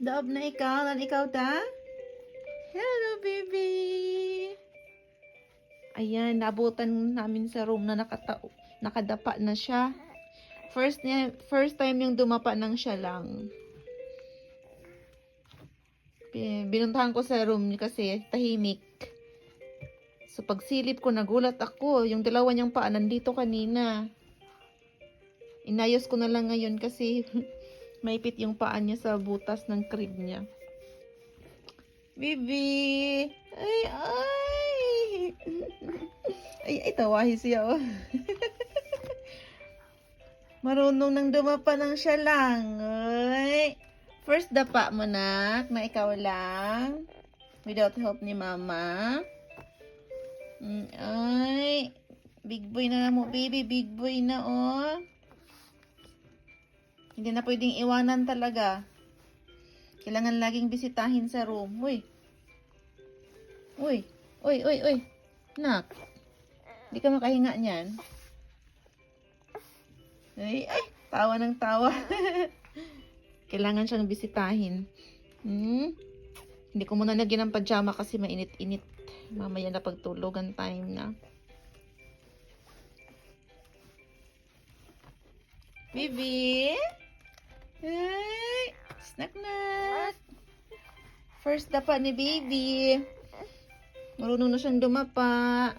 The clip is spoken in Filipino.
Daob na ikaw. Lan ikaw ta? Hello, baby! Ayan, nabutan namin sa room na nakadapa na siya. First time yung dumapa ng siya lang. Binuntahan ko sa room kasi tahimik. So pagsilip ko, nagulat ako. Yung dalawa niyang paa nandito kanina. Inayos ko na lang ngayon kasi maipit yung paa niya sa butas ng crib niya. Bibi! Ay, ay! Ay, tawahi siya, oh. Marunong nang dumapa ng siya lang. Ay. First dapa mo, nak, na ikaw lang. Without help ni mama. Ay. Big boy na mo, baby. Big boy na, oh. Hindi na pwedeng iwanan talaga. Kailangan laging bisitahin sa room. Uy. Uy. Uy, uy, uy. Nak. Hindi ka makahinga niyan. Ay, ay. Tawa ng tawa. Kailangan siyang bisitahin. Hindi ko muna lagyan ng pajama kasi mainit-init. Mamaya na pagtulugan time na. Bibi? Ay, snack. First dapa ni baby. Marunong na siyang dumapa.